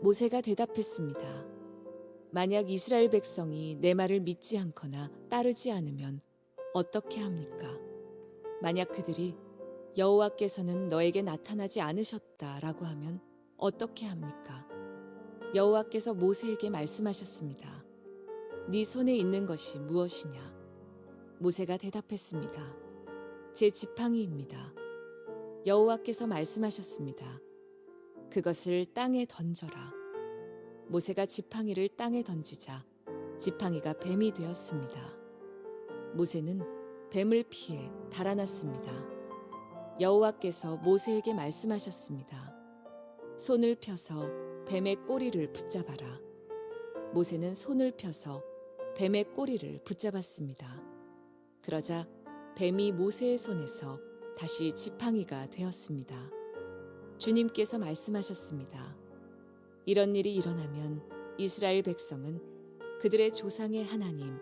모세가 대답했습니다. 만약 이스라엘 백성이 내 말을 믿지 않거나 따르지 않으면 어떻게 합니까? 만약 그들이 여호와께서는 너에게 나타나지 않으셨다라고 하면 어떻게 합니까? 여호와께서 모세에게 말씀하셨습니다. 네 손에 있는 것이 무엇이냐? 모세가 대답했습니다. 제 지팡이입니다. 여호와께서 말씀하셨습니다. 그것을 땅에 던져라. 모세가 지팡이를 땅에 던지자 지팡이가 뱀이 되었습니다. 모세는 뱀을 피해 달아났습니다. 여호와께서 모세에게 말씀하셨습니다. 손을 펴서 뱀의 꼬리를 붙잡아라. 모세는 손을 펴서 뱀의 꼬리를 붙잡았습니다. 그러자 뱀이 모세의 손에서 다시 지팡이가 되었습니다. 주님께서 말씀하셨습니다. 이런 일이 일어나면 이스라엘 백성은 그들의 조상의 하나님,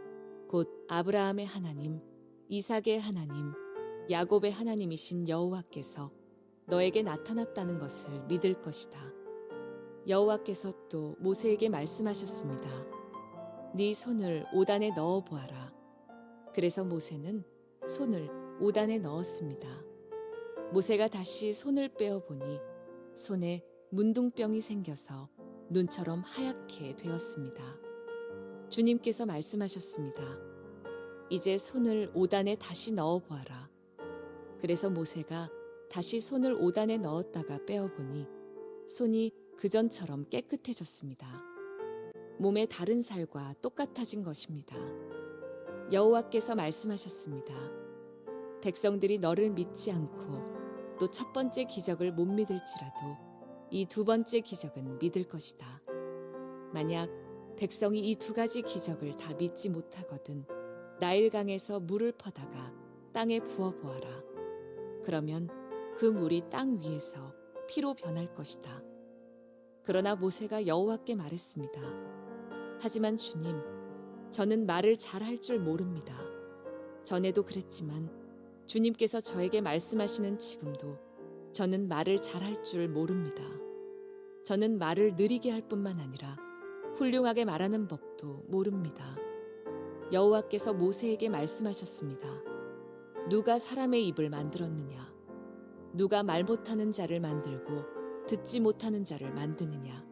곧 아브라함의 하나님, 이삭의 하나님, 야곱의 하나님이신 여호와께서 너에게 나타났다는 것을 믿을 것이다. 여호와께서 또 모세에게 말씀하셨습니다. 네 손을 오단에 넣어 보아라. 그래서 모세는 손을 오단에 넣었습니다. 모세가 다시 손을 빼어 보니 손에 문둥병이 생겨서 눈처럼 하얗게 되었습니다. 주님께서 말씀하셨습니다. 이제 손을 오단에 다시 넣어 보아라. 그래서 모세가 다시 손을 오단에 넣었다가 빼어 보니 손이 그전처럼 깨끗해졌습니다. 몸의 다른 살과 똑같아진 것입니다. 여호와께서 말씀하셨습니다. 백성들이 너를 믿지 않고 또 첫 번째 기적을 못 믿을지라도 이 두 번째 기적은 믿을 것이다. 만약 백성이 이 두 가지 기적을 다 믿지 못하거든 나일강에서 물을 퍼다가 땅에 부어 보아라. 그러면 그 물이 땅 위에서 피로 변할 것이다. 그러나 모세가 여호와께 말했습니다. 하지만 주님, 저는 말을 잘할 줄 모릅니다. 전에도 그랬지만 주님께서 저에게 말씀하시는 지금도 저는 말을 잘할 줄 모릅니다. 저는 말을 느리게 할 뿐만 아니라 훌륭하게 말하는 법도 모릅니다. 여호와께서 모세에게 말씀하셨습니다. 누가 사람의 입을 만들었느냐? 누가 말 못하는 자를 만들고 듣지 못하는 자를 만드느냐?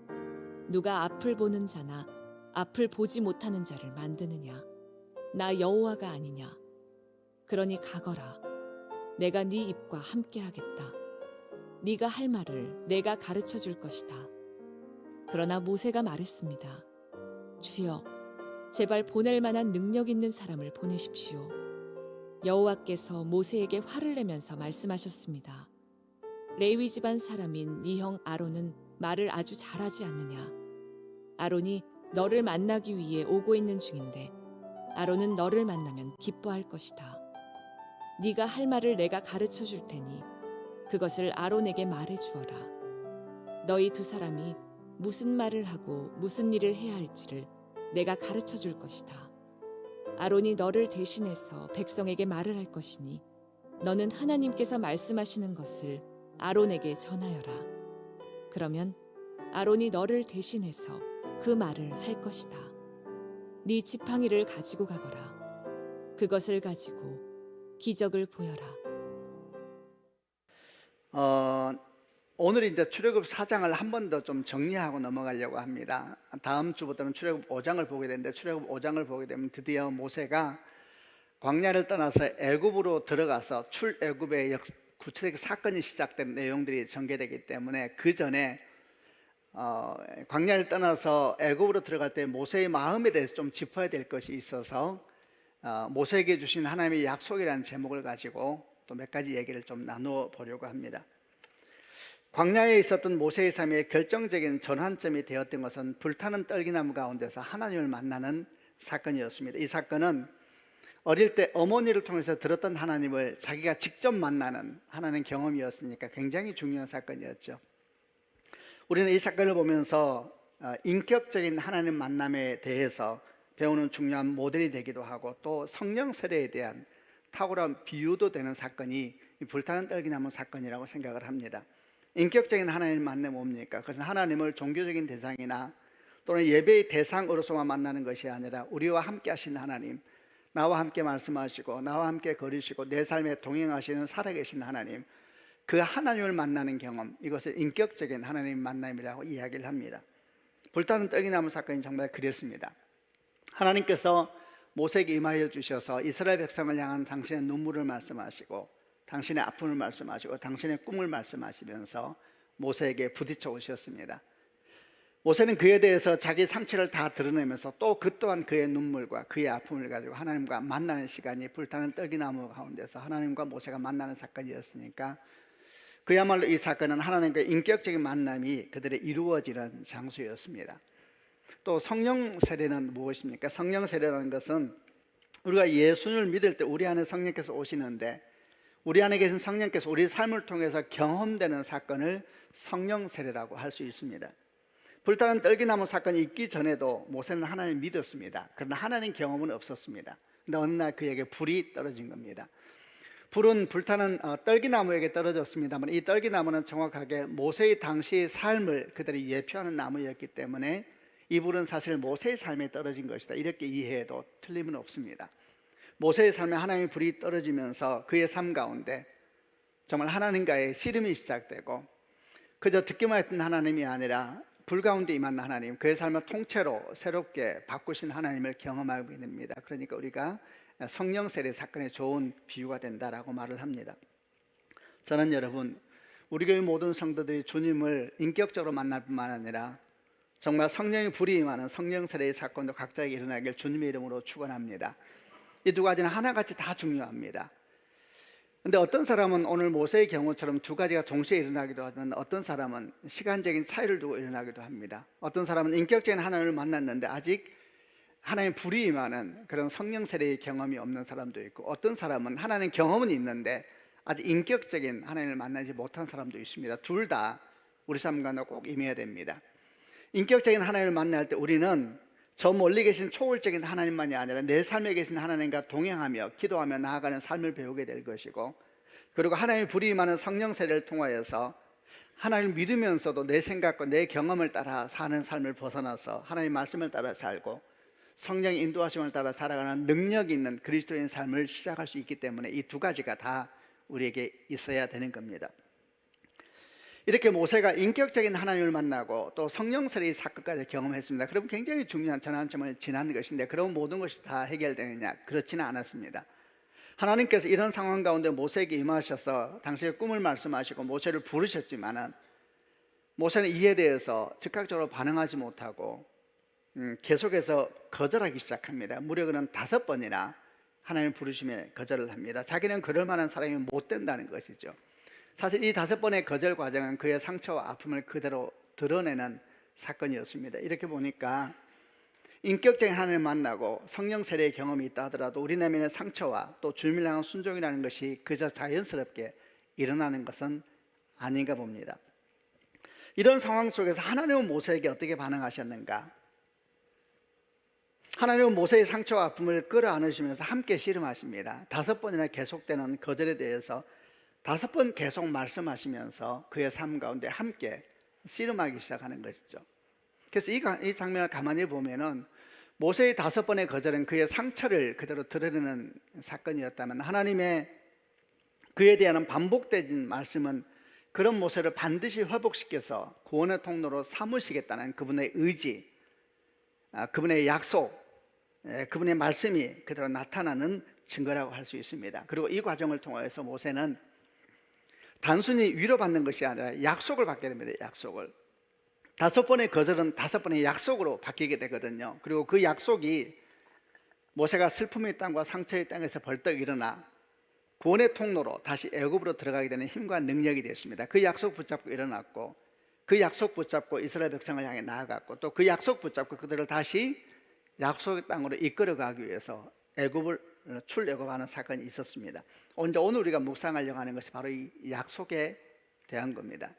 누가 앞을 보는 자나 앞을 보지 못하는 자를 만드느냐? 나 여호와가 아니냐? 그러니 가거라. 내가 네 입과 함께 하겠다. 네가 할 말을 내가 가르쳐 줄 것이다. 그러나 모세가 말했습니다. 주여, 제발 보낼 만한 능력 있는 사람을 보내십시오. 여호와께서 모세에게 화를 내면서 말씀하셨습니다. 레위 집안 사람인 네 형 아론은 말을 아주 잘하지 않느냐? 아론이 너를 만나기 위해 오고 있는 중인데 아론은 너를 만나면 기뻐할 것이다. 네가 할 말을 내가 가르쳐 줄 테니 그것을 아론에게 말해 주어라. 너희 두 사람이 무슨 말을 하고 무슨 일을 해야 할지를 내가 가르쳐 줄 것이다. 아론이 너를 대신해서 백성에게 말을 할 것이니 너는 하나님께서 말씀하시는 것을 아론에게 전하여라. 그러면 아론이 너를 대신해서 그 말을 할 것이다. 네 지팡이를 가지고 가거라. 그것을 가지고 기적을 보여라. 오늘 이제 출애굽 4장을 한 번 더 좀 정리하고 넘어가려고 합니다. 다음 주부터는 출애굽 5장을 보게 되는데 출애굽 5장을 보게 되면 드디어 모세가 광야를 떠나서 애굽으로 들어가서 출애굽의 구체적 사건이 시작된 내용들이 전개되기 때문에 그 전에 광야를 떠나서 애굽으로 들어갈 때 모세의 마음에 대해서 좀 짚어야 될 것이 있어서 모세에게 주신 하나님의 약속이라는 제목을 가지고 또 몇 가지 얘기를 좀 나누어 보려고 합니다. 광야에 있었던 모세의 삶의 결정적인 전환점이 되었던 것은 불타는 떨기나무 가운데서 하나님을 만나는 사건이었습니다. 이 사건은 어릴 때 어머니를 통해서 들었던 하나님을 자기가 직접 만나는 하나님 경험이었으니까 굉장히 중요한 사건이었죠. 우리는 이 사건을 보면서 인격적인 하나님 만남에 대해서 배우는 중요한 모델이 되기도 하고 또 성령 세례에 대한 탁월한 비유도 되는 사건이 이 불타는 떨기나무 사건이라고 생각을 합니다. 인격적인 하나님 만남 뭡니까? 그것은 하나님을 종교적인 대상이나 또는 예배의 대상으로서만 만나는 것이 아니라 우리와 함께 하시는 하나님, 나와 함께 말씀하시고 나와 함께 걸으시고 내 삶에 동행하시는 살아계신 하나님, 그 하나님을 만나는 경험, 이것을 인격적인 하나님 만남이라고 이야기를 합니다. 불타는 떡이나무 사건이 정말 그랬습니다. 하나님께서 모세에게 임하여 주셔서 이스라엘 백성을 향한 당신의 눈물을 말씀하시고 당신의 아픔을 말씀하시고 당신의 꿈을 말씀하시면서 모세에게 부딪혀 오셨습니다. 모세는 그에 대해서 자기 상처를 다 드러내면서 또 그 또한 그의 눈물과 그의 아픔을 가지고 하나님과 만나는 시간이 불타는 떡이나무 가운데서 하나님과 모세가 만나는 사건이었으니까 그야말로 이 사건은 하나님과 인격적인 만남이 그들의 이루어지는 장소였습니다. 또 성령 세례는 무엇입니까? 성령 세례라는 것은 우리가 예수를 믿을 때 우리 안에 성령께서 오시는데 우리 안에 계신 성령께서 우리 삶을 통해서 경험되는 사건을 성령 세례라고 할 수 있습니다. 불타는 떨기나무 사건이 있기 전에도 모세는 하나님을 믿었습니다. 그러나 하나님 경험은 없었습니다. 근데 어느 날 그에게 불이 떨어진 겁니다. 불은 불타는 떨기나무에게 떨어졌습니다만 이 떨기나무는 정확하게 모세의 당시의 삶을 그들이 예표하는 나무였기 때문에 이 불은 사실 모세의 삶에 떨어진 것이다, 이렇게 이해해도 틀림은 없습니다. 모세의 삶에 하나님의 불이 떨어지면서 그의 삶 가운데 정말 하나님과의 씨름이 시작되고 그저 듣기만 했던 하나님이 아니라 불 가운데 임한 하나님, 그의 삶을 통째로 새롭게 바꾸신 하나님을 경험하게 됩니다. 그러니까 우리가 성령 세례 사건의 좋은 비유가 된다라고 말을 합니다. 저는 여러분, 우리 교회 모든 성도들이 주님을 인격적으로 만날 뿐만 아니라 정말 성령의 불이 임하는 성령 세례의 사건도 각자에게 일어나길 주님의 이름으로 축원합니다. 이 두 가지는 하나같이 다 중요합니다. 그런데 어떤 사람은 오늘 모세의 경우처럼 두 가지가 동시에 일어나기도 하지만 어떤 사람은 시간적인 차이를 두고 일어나기도 합니다. 어떤 사람은 인격적인 하나님을 만났는데 아직 하나님 불이 임하는 그런 성령 세례의 경험이 없는 사람도 있고, 어떤 사람은 하나님 경험은 있는데 아직 인격적인 하나님을 만나지 못한 사람도 있습니다. 둘 다 우리 삶 가운데 꼭 임해야 됩니다. 인격적인 하나님을 만날 때 우리는 저 멀리 계신 초월적인 하나님만이 아니라 내 삶에 계신 하나님과 동행하며 기도하며 나아가는 삶을 배우게 될 것이고, 그리고 하나님의 불이 임하는 성령 세례를 통하여서 하나님을 믿으면서도 내 생각과 내 경험을 따라 사는 삶을 벗어나서 하나님의 말씀을 따라 살고 성령의 인도하심을 따라 살아가는 능력 있는 그리스도인 삶을 시작할 수 있기 때문에 이 두 가지가 다 우리에게 있어야 되는 겁니다. 이렇게 모세가 인격적인 하나님을 만나고 또 성령 세례의 사건까지 경험했습니다. 그럼 굉장히 중요한 전환점을 지난 것인데 그럼 모든 것이 다 해결되느냐? 그렇지는 않았습니다. 하나님께서 이런 상황 가운데 모세에게 임하셔서 당신의 꿈을 말씀하시고 모세를 부르셨지만은 모세는 이에 대해서 즉각적으로 반응하지 못하고 계속해서 거절하기 시작합니다. 무려 그는 5번이나 하나님 부르심에 거절을 합니다. 자기는 그럴 만한 사람이 못 된다는 것이죠. 사실 이 5번의 거절 과정은 그의 상처와 아픔을 그대로 드러내는 사건이었습니다. 이렇게 보니까 인격적인 하나님을 만나고 성령 세례의 경험이 있다 하더라도 우리 내면의 상처와 또 주님을 향한 순종이라는 것이 그저 자연스럽게 일어나는 것은 아닌가 봅니다. 이런 상황 속에서 하나님은 모세에게 어떻게 반응하셨는가? 하나님은 모세의 상처와 아픔을 끌어안으시면서 함께 씨름하십니다. 5번이나 계속되는 거절에 대해서 5번 계속 말씀하시면서 그의 삶 가운데 함께 씨름하기 시작하는 것이죠. 그래서 이 장면을 가만히 보면은 모세의 5번의 거절은 그의 상처를 그대로 드러내는 사건이었다면 하나님의 그에 대한 반복된 말씀은 그런 모세를 반드시 회복시켜서 구원의 통로로 삼으시겠다는 그분의 의지, 그분의 약속, 그분의 말씀이 그대로 나타나는 증거라고 할 수 있습니다. 그리고 이 과정을 통해서 모세는 단순히 위로받는 것이 아니라 약속을 받게 됩니다. 약속을. 5번의 거절은 5번의 약속으로 바뀌게 되거든요. 그리고 그 약속이 모세가 슬픔의 땅과 상처의 땅에서 벌떡 일어나 구원의 통로로 다시 애굽으로 들어가게 되는 힘과 능력이 되었습니다. 그 약속 붙잡고 일어났고 그 약속 붙잡고 이스라엘 백성을 향해 나아갔고 또 그 약속 붙잡고 그들을 다시 약속의 땅으로 이끌어가기 위해서 애굽을 출애굽하는 사건이 있었습니다. 오늘 우리가 묵상하려고 하는 것이 바로 이 약속에 대한 겁니다.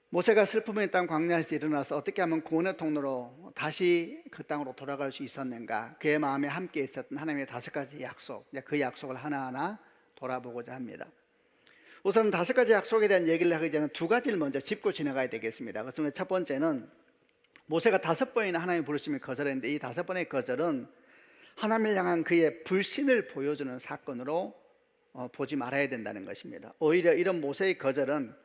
모세가 슬픔의 땅 광야에서 일어나서 어떻게 하면 구원의 통로로 다시 그 땅으로 돌아갈 수 있었는가? 그의 마음에 함께 있었던 하나님의 5가지 약속, 그 약속을 하나하나 돌아보고자 합니다. 우선 5가지 약속에 대한 얘기를 하기 전에 2가지를 먼저 짚고 지나가야 되겠습니다. 그 중에 첫 번째는 모세가 5번이나 하나님의 부르심을 거절했는데 이 5번의 거절은 하나님을 향한 그의 불신을 보여주는 사건으로 보지 말아야 된다는 것입니다. 오히려 이런 모세의 거절은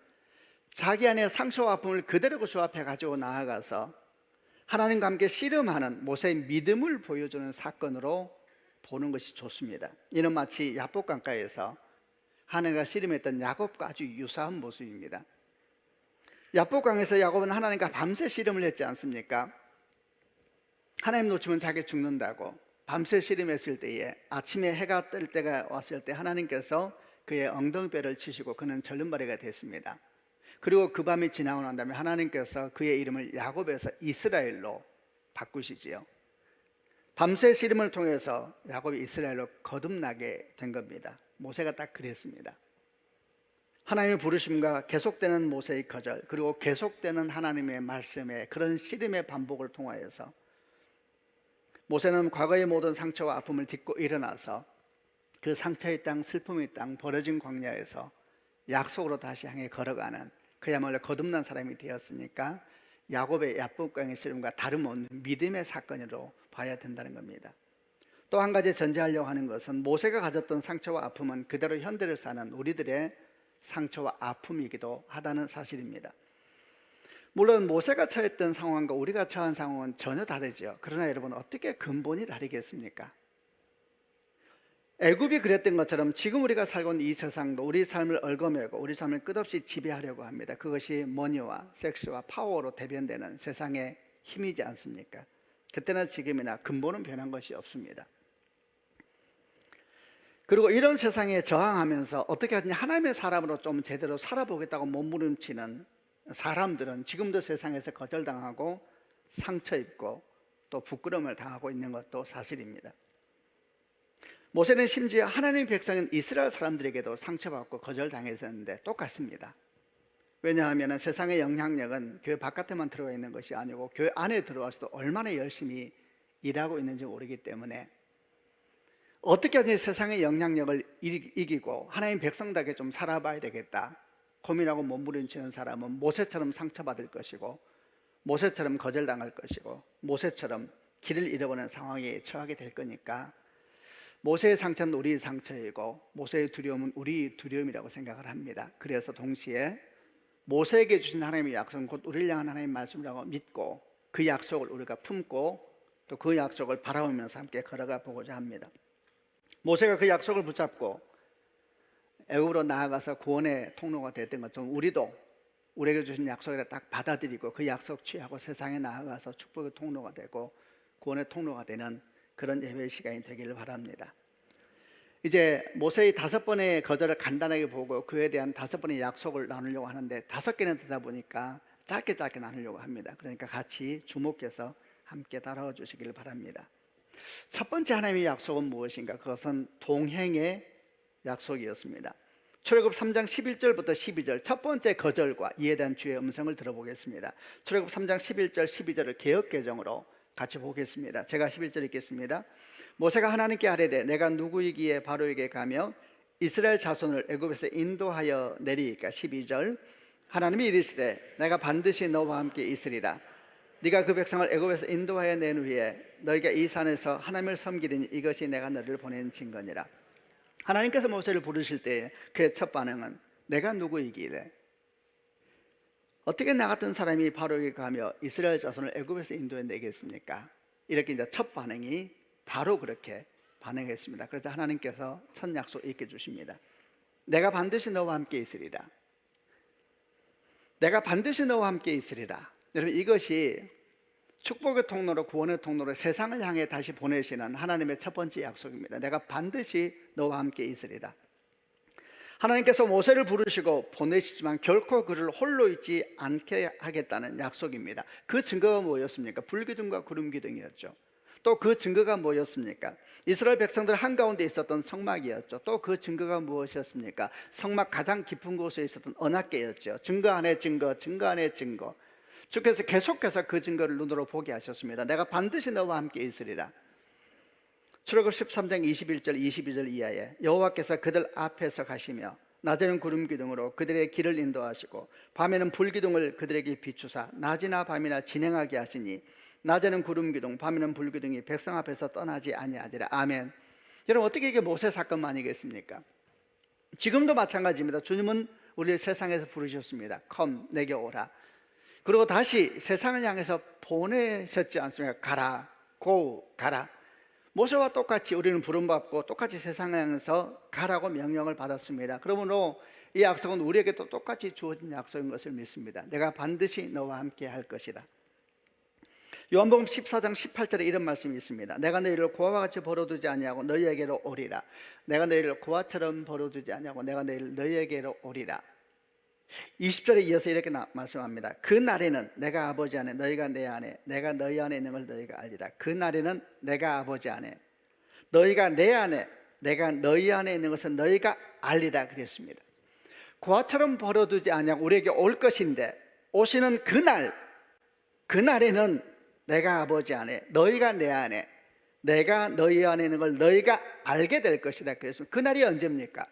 자기 안에 상처와 아픔을 그대로 주 앞에 가지고 나아가서 하나님과 함께 씨름하는 모세의 믿음을 보여주는 사건으로 보는 것이 좋습니다. 이는 마치 야복 강가에서 하나님과 씨름했던 야곱과 아주 유사한 모습입니다. 야복강에서 야곱은 하나님과 밤새 씨름을 했지 않습니까? 하나님 놓치면 자기 죽는다고 밤새 씨름했을 때에 아침에 해가 뜰 때가 왔을 때 하나님께서 그의 엉덩이뼈를 치시고 그는 절름발이가 됐습니다. 그리고 그 밤이 지나고 난 다음에 하나님께서 그의 이름을 야곱에서 이스라엘로 바꾸시지요. 밤새 씨름을 통해서 야곱이 이스라엘로 거듭나게 된 겁니다. 모세가 딱 그랬습니다. 하나님의 부르심과 계속되는 모세의 거절, 그리고 계속되는 하나님의 말씀의 그런 씨름의 반복을 통하여서 모세는 과거의 모든 상처와 아픔을 딛고 일어나서 그 상처의 땅, 슬픔의 땅, 버려진 광야에서 약속으로 다시 향해 걸어가는 그야말로 거듭난 사람이 되었으니까 야곱의 야복강의 씨름과 다름없는 믿음의 사건으로 봐야 된다는 겁니다. 또 한 가지 전제하려고 하는 것은 모세가 가졌던 상처와 아픔은 그대로 현대를 사는 우리들의 상처와 아픔이기도 하다는 사실입니다. 물론 모세가 처했던 상황과 우리가 처한 상황은 전혀 다르죠. 그러나 여러분, 어떻게 근본이 다르겠습니까? 애굽이 그랬던 것처럼 지금 우리가 살고 있는 이 세상도 우리 삶을 얽어매고 우리 삶을 끝없이 지배하려고 합니다. 그것이 머니와 섹스와 파워로 대변되는 세상의 힘이지 않습니까? 그때나 지금이나 근본은 변한 것이 없습니다. 그리고 이런 세상에 저항하면서 어떻게 하든지 하나님의 사람으로 좀 제대로 살아보겠다고 몸부림치는 사람들은 지금도 세상에서 거절당하고 상처 입고 또 부끄러움을 당하고 있는 것도 사실입니다. 모세는 심지어 하나님의 백성인 이스라엘 사람들에게도 상처받고 거절당했었는데 똑같습니다. 왜냐하면 세상의 영향력은 교회 바깥에만 들어와 있는 것이 아니고 교회 안에 들어와서도 얼마나 열심히 일하고 있는지 모르기 때문에 어떻게 하든지 세상의 영향력을 이기고 하나님 백성답게 좀 살아봐야 되겠다 고민하고 몸부림치는 사람은 모세처럼 상처받을 것이고 모세처럼 거절당할 것이고 모세처럼 길을 잃어버리는 상황에 처하게 될 거니까 모세의 상처는 우리의 상처이고 모세의 두려움은 우리의 두려움이라고 생각을 합니다. 그래서 동시에 모세에게 주신 하나님의 약속은 곧 우리를 향한 하나님의 말씀이라고 믿고 그 약속을 우리가 품고 또 그 약속을 바라보면서 함께 걸어가 보고자 합니다. 모세가 그 약속을 붙잡고 애굽으로 나아가서 구원의 통로가 됐던 것처럼 우리도 우리에게 주신 약속을 딱 받아들이고 그 약속 취하고 세상에 나아가서 축복의 통로가 되고 구원의 통로가 되는 그런 예배의 시간이 되기를 바랍니다. 이제 모세의 5번의 거절을 간단하게 보고 그에 대한 5번의 약속을 나누려고 하는데 5개는 되다 보니까 짧게 나누려고 합니다. 그러니까 같이 주목해서 함께 따라와 주시기를 바랍니다. 첫 번째 하나님의 약속은 무엇인가? 그것은 동행의 약속이었습니다. 출애굽 3장 11절부터 12절 첫 번째 거절과 이에 대한 주의 음성을 들어보겠습니다. 출애굽 3장 11절 12절을 개역개정으로 같이 보겠습니다. 제가 11절 읽겠습니다. 모세가 하나님께 아뢰되 내가 누구이기에 바로에게 가며 이스라엘 자손을 애굽에서 인도하여 내리이까. 12절 하나님이 이르시되 내가 반드시 너와 함께 있으리라. 네가 그 백성을 애굽에서 인도하여 낸 후에 너희가 이 산에서 하나님을 섬기리니 이것이 내가 너를 보낸 증거니라. 하나님께서 모세를 부르실 때 그의 첫 반응은 내가 누구이기에 어떻게 나 같은 사람이 바로에게 가며 이스라엘 자손을 애굽에서 인도해 내겠습니까? 이렇게 이제 첫 반응이 바로 그렇게 반응했습니다. 그래서 하나님께서 첫 약속 읽게 주십니다. 내가 반드시 너와 함께 있으리라. 내가 반드시 너와 함께 있으리라. 여러분, 이것이 축복의 통로로 구원의 통로로 세상을 향해 다시 보내시는 하나님의 첫 번째 약속입니다. 내가 반드시 너와 함께 있으리라. 하나님께서 모세를 부르시고 보내시지만 결코 그를 홀로 있지 않게 하겠다는 약속입니다. 그 증거가 뭐였습니까? 불기둥과 구름기둥이었죠. 또 그 증거가 뭐였습니까? 이스라엘 백성들 한가운데 있었던 성막이었죠. 또 그 증거가 무엇이었습니까? 성막 가장 깊은 곳에 있었던 언약궤였죠. 증거 안에 증거, 증거 안에 증거. 주께서 계속해서 그 증거를 눈으로 보게 하셨습니다. 내가 반드시 너와 함께 있으리라. 출애굽 13장 21절 22절 이하에 여호와께서 그들 앞에서 가시며 낮에는 구름 기둥으로 그들의 길을 인도하시고 밤에는 불 기둥을 그들에게 비추사 낮이나 밤이나 진행하게 하시니 낮에는 구름 기둥 밤에는 불 기둥이 백성 앞에서 떠나지 아니하리라. 아멘. 여러분, 어떻게 이게 모세 사건만이겠습니까? 지금도 마찬가지입니다. 주님은 우리를 세상에서 부르셨습니다. Come, 내게 오라. 그리고 다시 세상을 향해서 보내셨지 않습니까? 가라, go, 가라. 모세와 똑같이 우리는 부름받고 똑같이 세상을 향해서 가라고 명령을 받았습니다. 그러므로 이 약속은 우리에게도 똑같이 주어진 약속인 것을 믿습니다. 내가 반드시 너와 함께 할 것이다. 요한복음 14장 18절에 이런 말씀이 있습니다. 내가 너희를 고아와 같이 벌어두지 아니하고 너희에게로 오리라. 내가 너희를 고아처럼 벌어두지 아니하고 내가 너희에게로 오리라. 20절에 이어서 이렇게 말씀합니다. 그 날에는 내가 아버지 안에 너희가 내 안에 내가 너희 안에 있는 걸 너희가 알리라. 그 날에는 내가 아버지 안에 너희가 내 안에 내가 너희 안에 있는 것을 너희가 알리라 그랬습니다. 고아처럼 벌어두지 아니하고 우리에게 올 것인데 오시는 그날에는 내가 아버지 안에 너희가 내 안에 내가 너희 안에 있는 걸 너희가 알게 될 것이다 그랬습니다. 그날이 언제입니까?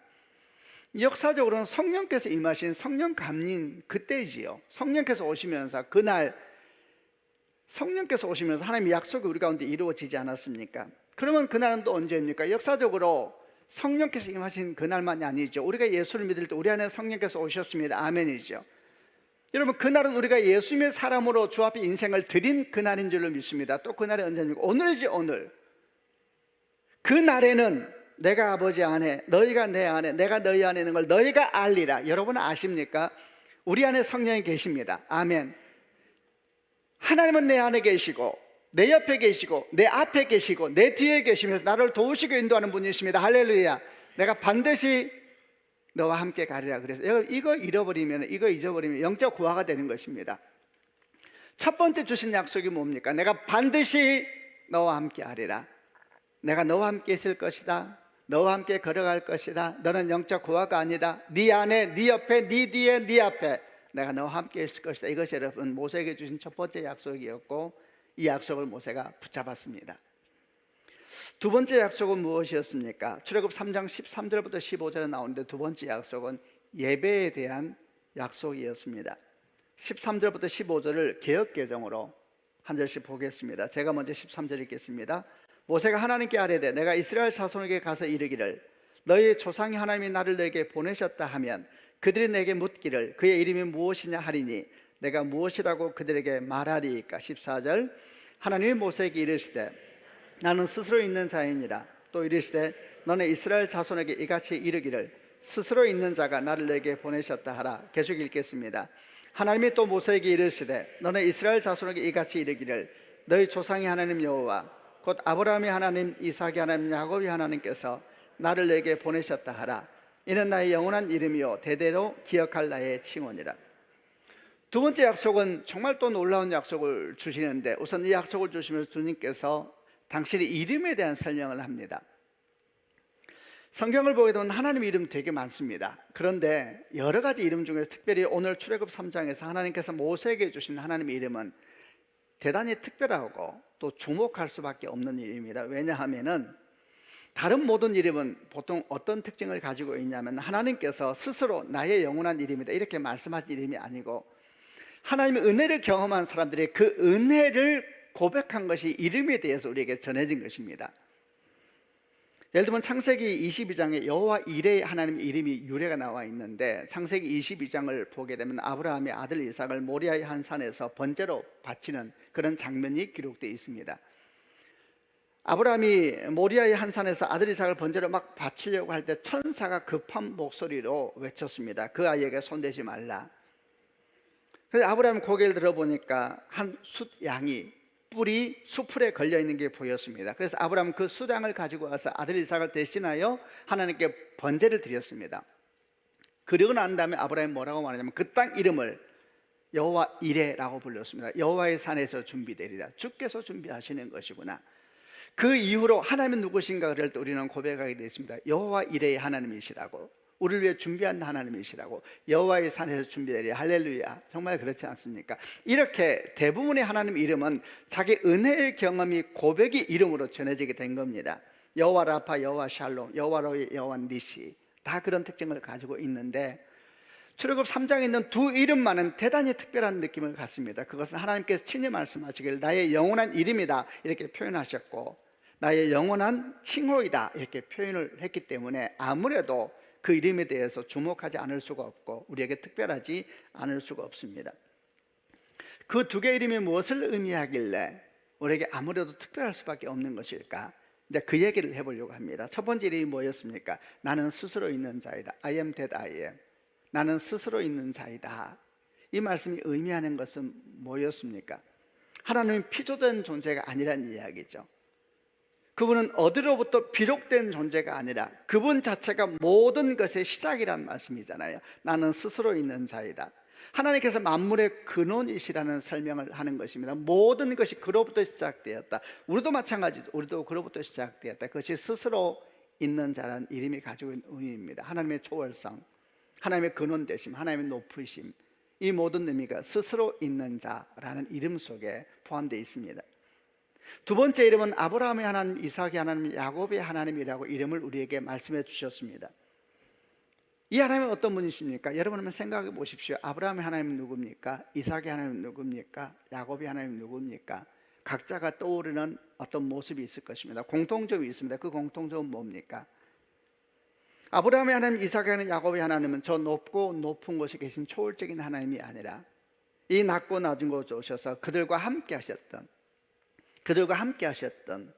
역사적으로는 성령께서 임하신 성령 감린 그때지요. 성령께서 오시면서 그날 성령께서 오시면서 하나님의 약속이 우리 가운데 이루어지지 않았습니까? 그러면 그날은 또 언제입니까? 역사적으로 성령께서 임하신 그날만이 아니죠. 우리가 예수를 믿을 때 우리 안에 성령께서 오셨습니다. 아멘이죠. 여러분, 그날은 우리가 예수님의 사람으로 주 앞에 인생을 드린 그날인 줄로 믿습니다. 또 그날이 언제입니까? 오늘이지. 오늘. 그날에는 내가 아버지 안에 너희가 내 안에 내가 너희 안에 있는 걸 너희가 알리라. 여러분 아십니까? 우리 안에 성령이 계십니다. 아멘. 하나님은 내 안에 계시고 내 옆에 계시고 내 앞에 계시고 내 뒤에 계시면서 나를 도우시고 인도하는 분이십니다. 할렐루야. 내가 반드시 너와 함께 가리라 그래서 이거 잊어버리면 영적 고아가 되는 것입니다. 첫 번째 주신 약속이 뭡니까? 내가 반드시 너와 함께 하리라. 내가 너와 함께 있을 것이다. 너와 함께 걸어갈 것이다. 너는 영적 고아가 아니다. 네 안에, 네 옆에, 네 뒤에, 네 앞에 내가 너와 함께 있을 것이다. 이것이 여러분 모세에게 주신 첫 번째 약속이었고 이 약속을 모세가 붙잡았습니다. 두 번째 약속은 무엇이었습니까? 출애굽 3장 13절부터 15절에 나오는데 두 번째 약속은 예배에 대한 약속이었습니다. 13절부터 15절을 개역개정으로 한 절씩 보겠습니다. 제가 먼저 13절 읽겠습니다. 모세가 하나님께 아뢰되 내가 이스라엘 자손에게 가서 이르기를 너희 조상이 하나님이 나를 너에게 보내셨다 하면 그들이 내게 묻기를 그의 이름이 무엇이냐 하리니 내가 무엇이라고 그들에게 말하리이까. 14절 하나님이 모세에게 이르시되 나는 스스로 있는 자이니라. 또 이르시되 너는 이스라엘 자손에게 이같이 이르기를 스스로 있는 자가 나를 너에게 보내셨다 하라. 계속 읽겠습니다. 하나님이 또 모세에게 이르시되 너는 이스라엘 자손에게 이같이 이르기를 너희 조상이 하나님 여호와 곧 아브라함의 하나님 이삭의 하나님 야곱의 하나님께서 나를 너에게 보내셨다 하라. 이는 나의 영원한 이름이요 대대로 기억할 나의 칭언이라. 두 번째 약속은 정말 또 놀라운 약속을 주시는데 우선 이 약속을 주시면서 주님께서 당신의 이름에 대한 설명을 합니다. 성경을 보게 되면 하나님의 이름 되게 많습니다. 그런데 여러 가지 이름 중에서 특별히 오늘 출애굽 3장에서 하나님께서 모세에게 주신 하나님의 이름은 대단히 특별하고 또 주목할 수밖에 없는 이름입니다. 왜냐하면은 다른 모든 이름은 보통 어떤 특징을 가지고 있냐면 하나님께서 스스로 나의 영원한 이름이다 이렇게 말씀하신 이름이 아니고 하나님의 은혜를 경험한 사람들이 그 은혜를 고백한 것이 이름에 대해서 우리에게 전해진 것입니다. 예를 들면 창세기 22장에 여호와 이레 하나님의 이름이 유래가 나와 있는데 창세기 22장을 보게 되면 아브라함의 아들 이삭을 모리아의 한 산에서 번제로 바치는 그런 장면이 기록되어 있습니다. 아브라함이 모리아의 한 산에서 아들 이삭을 번제로 막 바치려고 할 때 천사가 급한 목소리로 외쳤습니다. 그 아이에게 손대지 말라. 그래서 아브라함 고개를 들어보니까 한 숫양이 뿔이 수풀에 걸려있는 게 보였습니다. 그래서 아브라함은 그 수량을 가지고 와서 아들 이삭을 대신하여 하나님께 번제를 드렸습니다. 그리고 난 다음에 아브라함이 뭐라고 말하냐면 그 땅 이름을 여호와 이레라고 불렀습니다. 여호와의 산에서 준비되리라. 주께서 준비하시는 것이구나. 그 이후로 하나님은 누구신가 그럴 때 우리는 고백하게 되었습니다. 여호와 이레의 하나님이시라고, 우리를 위해 준비한 하나님이시라고, 여호와의 산에서 준비되리라. 할렐루야. 정말 그렇지 않습니까? 이렇게 대부분의 하나님 이름은 자기 은혜의 경험이 고백의 이름으로 전해지게 된 겁니다. 여호와 라파, 여호와 샬롬, 여호와 로이, 여호와 니시 다 그런 특징을 가지고 있는데 출애굽 3장에 있는 두 이름만은 대단히 특별한 느낌을 갖습니다. 그것은 하나님께서 친히 말씀하시길 나의 영원한 이름이다 이렇게 표현하셨고 나의 영원한 칭호이다 이렇게 표현을 했기 때문에 아무래도 그 이름에 대해서 주목하지 않을 수가 없고 우리에게 특별하지 않을 수가 없습니다. 그 두 개의 이름이 무엇을 의미하길래 우리에게 아무래도 특별할 수밖에 없는 것일까? 이제 그 얘기를 해보려고 합니다. 첫 번째 이름이 뭐였습니까? 나는 스스로 있는 자이다. I am that I am. 나는 스스로 있는 자이다. 이 말씀이 의미하는 것은 뭐였습니까? 하나님은 피조된 존재가 아니란 이야기죠. 그분은 어디로부터 비록된 존재가 아니라 그분 자체가 모든 것의 시작이란 말씀이잖아요. 나는 스스로 있는 자이다. 하나님께서 만물의 근원이시라는 설명을 하는 것입니다. 모든 것이 그로부터 시작되었다. 우리도 마찬가지죠. 우리도 그로부터 시작되었다. 그것이 스스로 있는 자라는 이름이 가지고 있는 의미입니다. 하나님의 초월성, 하나님의 근원되심, 하나님의 높으심, 이 모든 의미가 스스로 있는 자라는 이름 속에 포함되어 있습니다. 두 번째 이름은 아브라함의 하나님, 이삭의 하나님, 야곱의 하나님이라고 이름을 우리에게 말씀해 주셨습니다. 이 하나님은 어떤 분이십니까? 여러분 한번 생각해 보십시오. 아브라함의 하나님은 누굽니까? 이삭의 하나님은 누굽니까? 야곱의 하나님은 누굽니까? 각자가 떠오르는 어떤 모습이 있을 것입니다. 공통점이 있습니다. 그 공통점은 뭡니까? 아브라함의 하나님, 이삭의 하나님, 야곱의 하나님은 저 높고 높은 곳에 계신 초월적인 하나님이 아니라 이 낮고 낮은 곳에 오셔서 그들과 함께 하셨던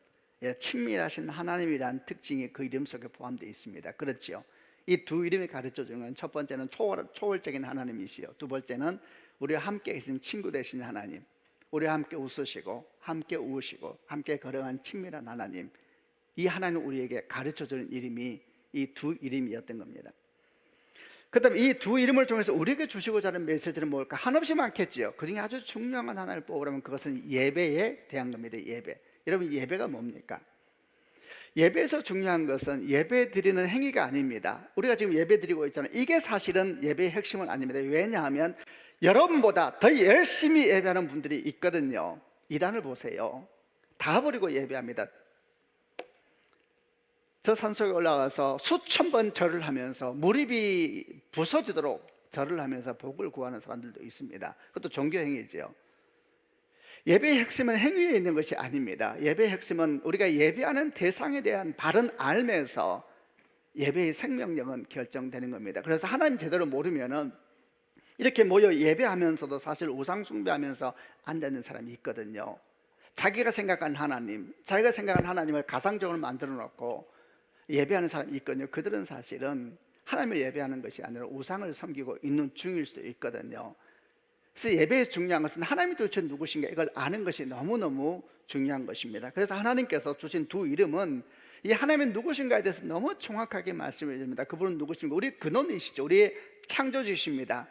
친밀하신 하나님이라는 특징이 그 이름 속에 포함되어 있습니다. 그렇지요. 이 두 이름이 가르쳐주는 건 첫 번째는 초월적인 하나님이시요, 두 번째는 우리와 함께 계신 친구 되신 하나님, 우리와 함께 웃으시고 함께 우시고 함께 걸어간 친밀한 하나님, 이 하나님 우리에게 가르쳐주는 이름이 이 두 이름이었던 겁니다. 그 다음에 이 두 이름을 통해서 우리에게 주시고자 하는 메시지는 뭘까? 한없이 많겠지요. 그 중에 아주 중요한 하나를 뽑으라면 그것은 예배에 대한 겁니다. 예배. 여러분, 예배가 뭡니까? 예배에서 중요한 것은 예배 드리는 행위가 아닙니다. 우리가 지금 예배 드리고 있잖아요. 이게 사실은 예배의 핵심은 아닙니다. 왜냐하면 여러분보다 더 열심히 예배하는 분들이 있거든요. 이단을 보세요. 다 버리고 예배합니다. 저 산속에 올라가서 수천 번 절을 하면서 무릎이 부서지도록 절을 하면서 복을 구하는 사람들도 있습니다. 그것도 종교행위죠. 예배의 핵심은 행위에 있는 것이 아닙니다. 예배의 핵심은 우리가 예배하는 대상에 대한 바른 알면서 예배의 생명력은 결정되는 겁니다. 그래서 하나님 제대로 모르면은 이렇게 모여 예배하면서도 사실 우상 숭배하면서 앉아있는 사람이 있거든요. 자기가 생각한 하나님을 가상적으로 만들어 놓고 예배하는 사람이 있거든요. 그들은 사실은 하나님을 예배하는 것이 아니라 우상을 섬기고 있는 중일 수도 있거든요. 그래서 예배에 중요한 것은 하나님이 도대체 누구신가 이걸 아는 것이 너무너무 중요한 것입니다. 그래서 하나님께서 주신 두 이름은 이 하나님이 누구신가에 대해서 너무 정확하게 말씀해 줍니다. 그분은 누구십니까? 우리 근원이시죠. 우리의 창조주이십니다.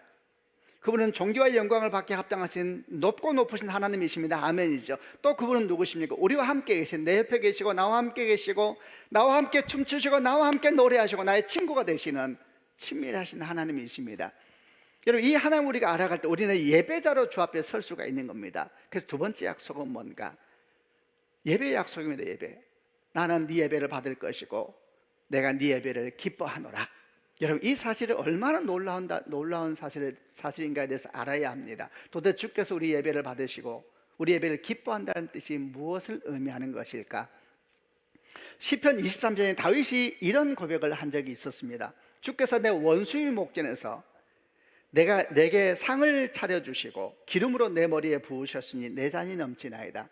그분은 존귀와 영광을 받게 합당하신 높고 높으신 하나님이십니다. 아멘이죠. 또 그분은 누구십니까? 우리와 함께 계신, 내 옆에 계시고 나와 함께 계시고 나와 함께 춤추시고 나와 함께 노래하시고 나의 친구가 되시는 친밀하신 하나님이십니다. 여러분, 이 하나님 우리가 알아갈 때 우리는 예배자로 주 앞에 설 수가 있는 겁니다. 그래서 두 번째 약속은 뭔가? 예배의 약속입니다. 예배. 나는 네 예배를 받을 것이고 내가 네 예배를 기뻐하노라. 여러분, 이 사실이 얼마나 놀라운 사실인가에 대해서 알아야 합니다. 도대체 주께서 우리 예배를 받으시고 우리 예배를 기뻐한다는 뜻이 무엇을 의미하는 것일까? 시편 23편에 다윗이 이런 고백을 한 적이 있었습니다. 주께서 내 원수의 목전에서 내게 상을 차려주시고 기름으로 내 머리에 부으셨으니 내 잔이 넘치나이다.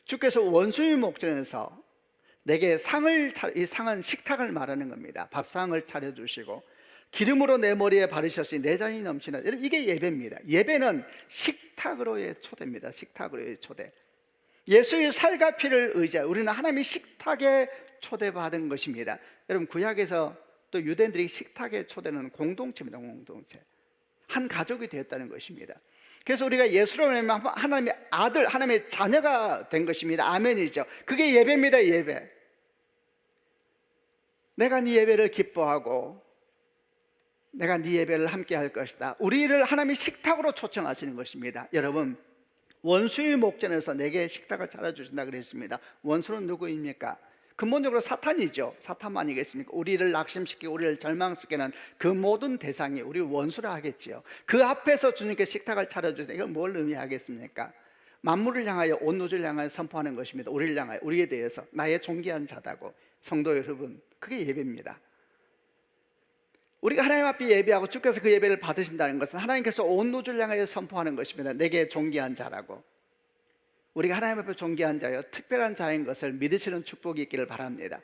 주께서 원수의 목전에서 내게 이 상은 식탁을 말하는 겁니다. 밥상을 차려주시고 기름으로 내 머리에 바르셨으니 내 잔이 넘치나이다. 여러분, 이게 예배입니다. 예배는 식탁으로의 초대입니다. 식탁으로의 초대. 예수의 살과 피를 의지하여 우리는 하나님의 식탁에 초대받은 것입니다. 여러분, 구약에서 또 유대인들이 식탁에 초대는 공동체입니다. 공동체. 한 가족이 되었다는 것입니다. 그래서 우리가 예수로 말하면 하나님의 아들, 하나님의 자녀가 된 것입니다. 아멘이죠. 그게 예배입니다. 예배. 내가 네 예배를 기뻐하고 내가 네 예배를 함께 할 것이다. 우리를 하나님의 식탁으로 초청하시는 것입니다. 여러분, 원수의 목전에서 내게 식탁을 차려주신다 그랬습니다. 원수는 누구입니까? 근본적으로 사탄이죠. 사탄만 아니겠습니까? 우리를 낙심시키고 우리를 절망시키는 그 모든 대상이 우리 원수라 하겠지요. 그 앞에서 주님께 식탁을 차려주세요. 이건 뭘 의미하겠습니까? 만물을 향하여 온 우주를 향하여 선포하는 것입니다. 우리를 향하여, 우리에 대해서 나의 존귀한 자다고. 성도 여러분, 그게 예배입니다. 우리가 하나님 앞에 예배하고 주께서 그 예배를 받으신다는 것은 하나님께서 온 우주를 향하여 선포하는 것입니다. 내게 존귀한 자라고. 우리가 하나님 앞에 존귀한 자여 특별한 자인 것을 믿으시는 축복이 있기를 바랍니다.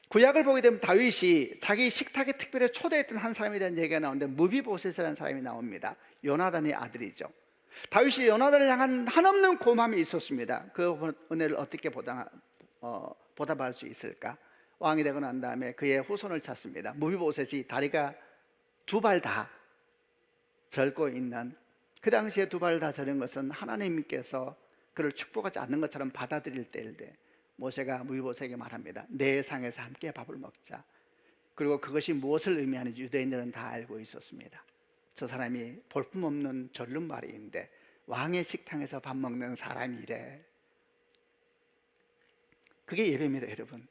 구약을 보게 되면 다윗이 자기 식탁에 특별히 초대했던 한 사람에 대한 얘기가 나오는데 무비보셋이라는 사람이 나옵니다. 요나단의 아들이죠. 다윗이 요나단을 향한 한없는 고마움이 있었습니다. 그 은혜를 어떻게 보답할 수 있을까? 왕이 되고 난 다음에 그의 후손을 찾습니다. 무비보셋이 다리가 두 발 다 절고 있는, 그 당시에 두 발 다 절은 것은 하나님께서 그를 축복하지 않는 것처럼 받아들일 때인데, 모세가 무비보셋에게 말합니다. 내 상에서 함께 밥을 먹자. 그리고 그것이 무엇을 의미하는지 유대인들은 다 알고 있었습니다. 저 사람이 볼품없는 절름발이인데 왕의 식탁에서 밥 먹는 사람이래. 그게 예배입니다, 여러분.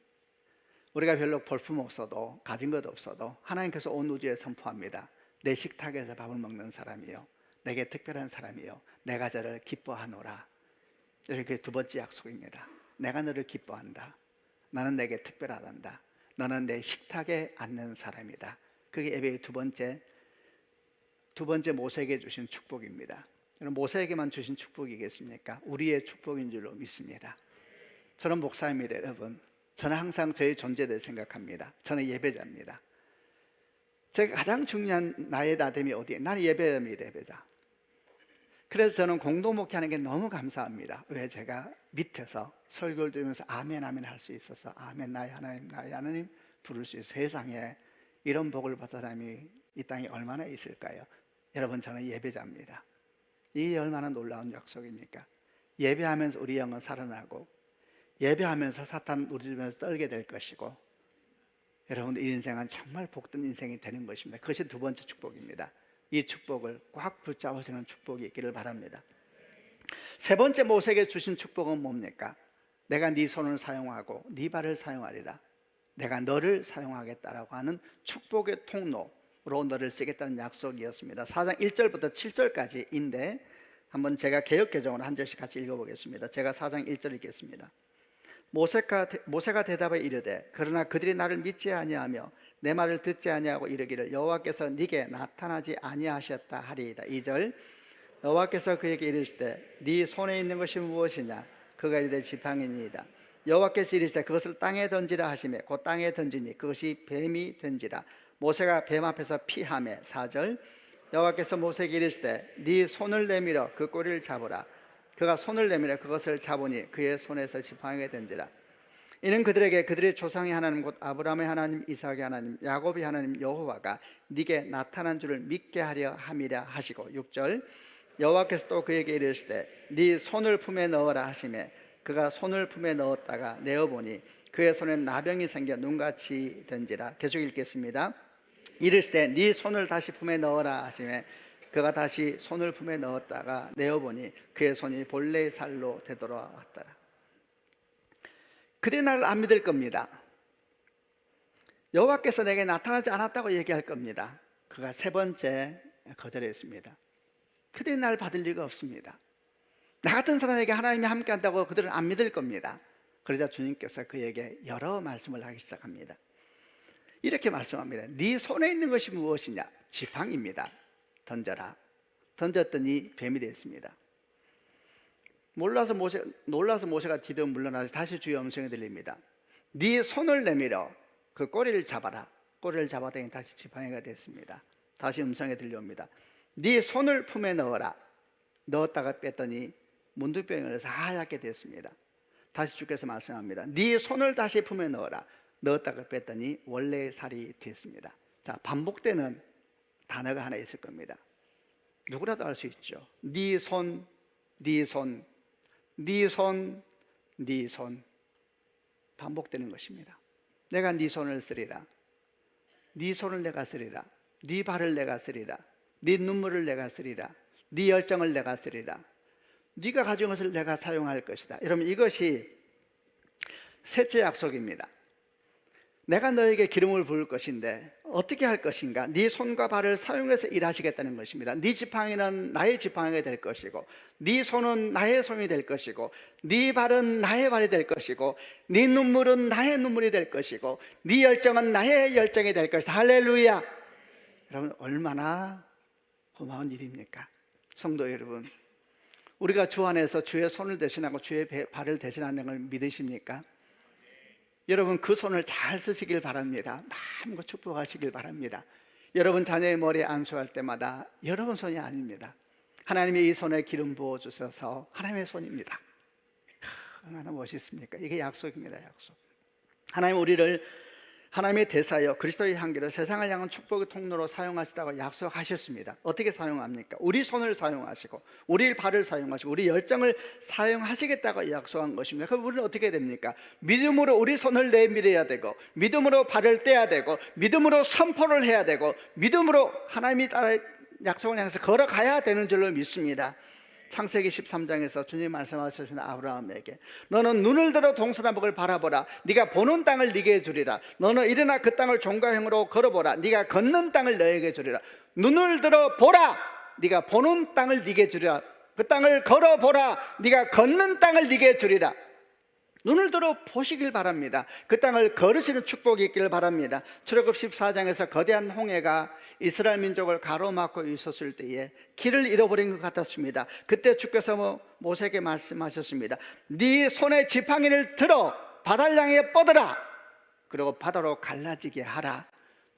우리가 별로 볼품 없어도 가진 것 없어도 하나님께서 온 우주에 선포합니다. 내 식탁에서 밥을 먹는 사람이요, 내게 특별한 사람이요, 내가 저를 기뻐하노라. 이렇게 두 번째 약속입니다. 내가 너를 기뻐한다. 나는 내게 특별하단다. 너는 내 식탁에 앉는 사람이다. 그게 예배의 두 번째 모세에게 주신 축복입니다. 모세에게만 주신 축복이겠습니까? 우리의 축복인 줄로 믿습니다. 저는 목사입니다, 여러분. 저는 항상 저의 존재에 대해 생각합니다. 저는 예배자입니다. 제가 가장 중요한 나의 나됨이 어디에? 나는 예배자입니다, 예배자. 그래서 저는 공동 목회하는 게 너무 감사합니다. 왜? 제가 밑에서 설교를 들으면서 아멘 아멘 할 수 있어서, 아멘 나의 하나님 나의 하나님 부를 수 있어요. 세상에 이런 복을 받은 사람이 이 땅에 얼마나 있을까요? 여러분, 저는 예배자입니다. 이게 얼마나 놀라운 약속입니까? 예배하면서 우리 영은 살아나고, 예배하면서 사탄은 우리 주변에서 떨게 될 것이고, 여러분, 이 인생은 정말 복된 인생이 되는 것입니다. 그것이 두 번째 축복입니다. 이 축복을 꽉 붙잡으시는 축복이 있기를 바랍니다. 세 번째 모세에게 주신 축복은 뭡니까? 내가 네 손을 사용하고 네 발을 사용하리라. 내가 너를 사용하겠다라고 하는 축복의 통로로 너를 쓰겠다는 약속이었습니다. 4장 1절부터 7절까지인데 한번 제가 개역개정으로 한 절씩 같이 읽어보겠습니다. 제가 4장 1절 읽겠습니다. 모세가 대답해 이르되 그러나 그들이 나를 믿지 아니하며 내 말을 듣지 아니하고 이르기를 여호와께서 네게 나타나지 아니하셨다 하리이다. 2절 여호와께서 그에게 이르시되 네 손에 있는 것이 무엇이냐? 그가 이르되 지팡이니이다. 여호와께서 이르시되 그것을 땅에 던지라 하시매 곧 땅에 던지니 그것이 뱀이 된지라. 모세가 뱀 앞에서 피하매. 4절 여호와께서 모세에게 이르시되 네 손을 내밀어 그 꼬리를 잡으라. 그가 손을 내밀어 그것을 잡으니 그의 손에서 지팡이가 된지라. 이는 그들에게 그들의 조상의 하나님 곧 아브라함의 하나님 이삭의 하나님 야곱의 하나님 여호와가 네게 나타난 줄을 믿게 하려 함이라 하시고. 6절 여호와께서 또 그에게 이르시되 네 손을 품에 넣어라 하시매 그가 손을 품에 넣었다가 내어보니 그의 손에 나병이 생겨 눈같이 된지라. 계속 읽겠습니다. 이르시되 네 손을 다시 품에 넣어라 하시매 그가 다시 손을 품에 넣었다가 내어보니 그의 손이 본래의 살로 되돌아왔더라. 그들이 나를 안 믿을 겁니다. 여호와께서 내게 나타나지 않았다고 얘기할 겁니다. 그가 세 번째 거절했습니다. 그들이 나를 받을 리가 없습니다. 나 같은 사람에게 하나님이 함께한다고 그들은 안 믿을 겁니다. 그러자 주님께서 그에게 여러 말씀을 하기 시작합니다. 이렇게 말씀합니다. 네 손에 있는 것이 무엇이냐? 지팡이입니다. 던져라. 던졌더니 뱀이 됐습니다. 놀라서 모세가 뒤로 물러나서 다시 주의 음성이 들립니다. 네 손을 내밀어 그 꼬리를 잡아라. 꼬리를 잡았더니 다시 지팡이가 됐습니다. 다시 음성이 들려옵니다. 네 손을 품에 넣어라. 넣었다가 뺐더니 문둥병이 걸려서 하얗게 됐습니다. 다시 주께서 말씀합니다. 네 손을 다시 품에 넣어라. 넣었다가 뺐더니 원래의 살이 됐습니다. 자, 반복되는 단어가 하나 있을 겁니다. 누구라도 알 수 있죠. 네 손, 네 손, 네 손, 네 손. 반복되는 것입니다. 내가 네 손을 쓰리라. 네 손을 내가 쓰리라. 네 발을 내가 쓰리라. 네 눈물을 내가 쓰리라. 네 열정을 내가 쓰리라. 네가 가진 것을 내가 사용할 것이다. 여러분, 이것이 셋째 약속입니다. 내가 너에게 기름을 부을 것인데 어떻게 할 것인가? 네 손과 발을 사용해서 일하시겠다는 것입니다. 네 지팡이는 나의 지팡이가 될 것이고, 네 손은 나의 손이 될 것이고, 네 발은 나의 발이 될 것이고, 네 눈물은 나의 눈물이 될 것이고, 네 열정은 나의 열정이 될 것이다. 할렐루야. 여러분, 얼마나 고마운 일입니까? 성도 여러분, 우리가 주 안에서 주의 손을 대신하고 주의 발을 대신하는 걸 믿으십니까? 여러분, 그 손을 잘 쓰시길 바랍니다. 마음껏 축복하시길 바랍니다. 여러분 자녀의 머리에 안수할 때마다 여러분 손이 아닙니다. 하나님이 이 손에 기름 부어주셔서 하나님의 손입니다. 얼마나 멋있습니까? 이게 약속입니다. 약속. 하나님 우리를 하나님의 대사여 그리스도의 향기로 세상을 향한 축복의 통로로 사용하시다고 약속하셨습니다. 어떻게 사용합니까? 우리 손을 사용하시고 우리 발을 사용하시고 우리 열정을 사용하시겠다고 약속한 것입니다. 그럼 우리는 어떻게 됩니까? 믿음으로 우리 손을 내밀어야 되고, 믿음으로 발을 떼야 되고, 믿음으로 선포를 해야 되고, 믿음으로 하나님이 따라 약속을 향해서 걸어가야 되는 줄로 믿습니다. 창세기 13장에서 주님 말씀하셨습니다. 아브라함에게 너는 눈을 들어 동서남북을 바라보라. 네가 보는 땅을 네게 주리라. 너는 일어나 그 땅을 종과 형으로 걸어보라. 네가 걷는 땅을 너에게 주리라. 눈을 들어 보라. 네가 보는 땅을 네게 주리라. 그 땅을 걸어보라. 네가 걷는 땅을 네게 주리라. 눈을 들어 보시길 바랍니다. 그 땅을 걸으시는 축복이 있기를 바랍니다. 출애굽 14장에서 거대한 홍해가 이스라엘 민족을 가로막고 있었을 때에 길을 잃어버린 것 같았습니다. 그때 주께서 모세에게 말씀하셨습니다. 네 손에 지팡이를 들어 바다를 향해 뻗어라. 그리고 바다로 갈라지게 하라.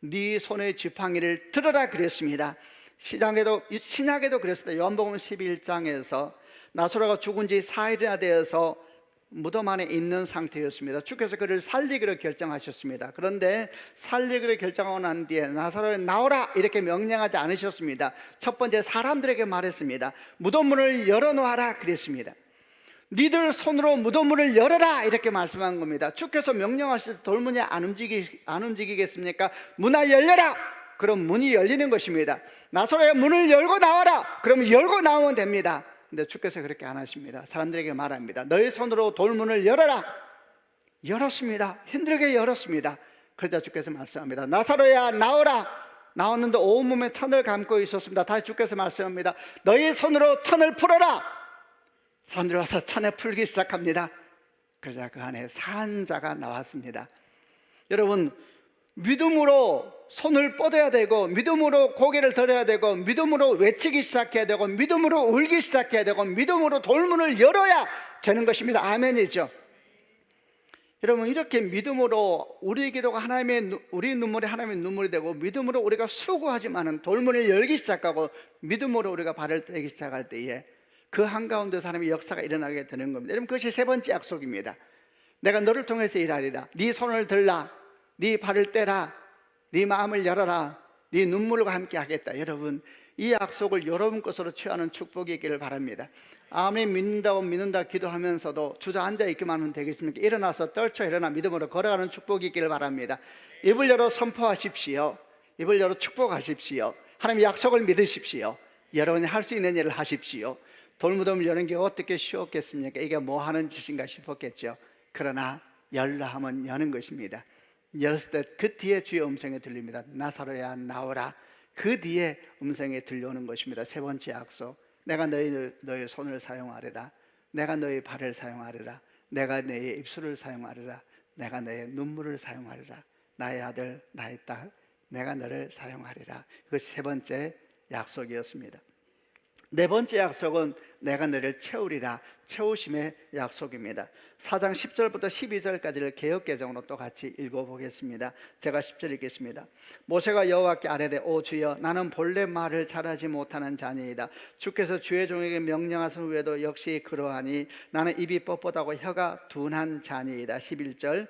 네 손에 지팡이를 들어라 그랬습니다. 신약에도 그랬습니다. 요한복음 11장에서 나사로가 죽은 지 4일이나 되어서 무덤 안에 있는 상태였습니다. 주께서 그를 살리기로 결정하셨습니다. 그런데 살리기로 결정하고 난 뒤에 나사로야 나오라 이렇게 명령하지 않으셨습니다. 첫 번째 사람들에게 말했습니다. 무덤 문을 열어놓아라 그랬습니다. 니들 손으로 무덤 문을 열어라 이렇게 말씀한 겁니다. 주께서 명령하실 때 돌문이 안 움직이겠습니까? 문아 열려라. 그럼 문이 열리는 것입니다. 나사로야 문을 열고 나와라. 그럼 열고 나오면 됩니다. 근데 주께서 그렇게 안 하십니다. 사람들에게 말합니다. 너희 손으로 돌문을 열어라. 열었습니다. 힘들게 열었습니다. 그러자 주께서 말씀합니다. 나사로야 나오라. 나왔는데 온몸에 천을 감고 있었습니다. 다시 주께서 말씀합니다. 너희 손으로 천을 풀어라. 사람들이 와서 천에 풀기 시작합니다. 그러자 그 안에 산 자가 나왔습니다. 여러분, 믿음으로 손을 뻗어야 되고, 믿음으로 고개를 들어야 되고, 믿음으로 외치기 시작해야 되고, 믿음으로 울기 시작해야 되고, 믿음으로 돌문을 열어야 되는 것입니다. 아멘이죠. 여러분, 이렇게 믿음으로 우리 기도가 우리 눈물이 하나님의 눈물이 되고, 믿음으로 우리가 수고하지만은 돌문을 열기 시작하고, 믿음으로 우리가 발을 떼기 시작할 때에 그 한가운데 하나님의 역사가 일어나게 되는 겁니다. 여러분, 그것이 세 번째 약속입니다. 내가 너를 통해서 일하리라. 네 손을 들라. 네 발을 떼라. 네 마음을 열어라. 네 눈물과 함께 하겠다. 여러분, 이 약속을 여러분 것으로 취하는 축복이 있기를 바랍니다. 아멘 믿는다 기도하면서도 주저앉아 있기만 하면 되겠습니까? 일어나서 떨쳐 일어나 믿음으로 걸어가는 축복이 있기를 바랍니다. 입을 열어 선포하십시오. 입을 열어 축복하십시오. 하나님의 약속을 믿으십시오. 여러분이 할 수 있는 일을 하십시오. 돌무덤을 여는 게 어떻게 쉬웠겠습니까? 이게 뭐 하는 짓인가 싶었겠죠. 그러나 열라 하면 여는 것입니다. 열었을 때 그 뒤에 주의 음성이 들립니다. 나사로야 나오라. 그 뒤에 음성이 들려오는 것입니다. 세 번째 약속. 내가 너의 손을 사용하리라. 내가 너의 발을 사용하리라. 내가 너의 입술을 사용하리라. 내가 너의 눈물을 사용하리라. 나의 아들 나의 딸 내가 너를 사용하리라. 그것이 세 번째 약속이었습니다. 네 번째 약속은 내가 너를 채우리라. 채우심의 약속입니다. 4장 10절부터 12절까지를 개역개정으로 또 같이 읽어보겠습니다. 제가 10절 읽겠습니다. 모세가 여호와께 아뢰되 오 주여 나는 본래 말을 잘하지 못하는 자니이다. 주께서 주의 종에게 명령하신 후에도 역시 그러하니 나는 입이 뻣뻣하고 혀가 둔한 자니이다. 11절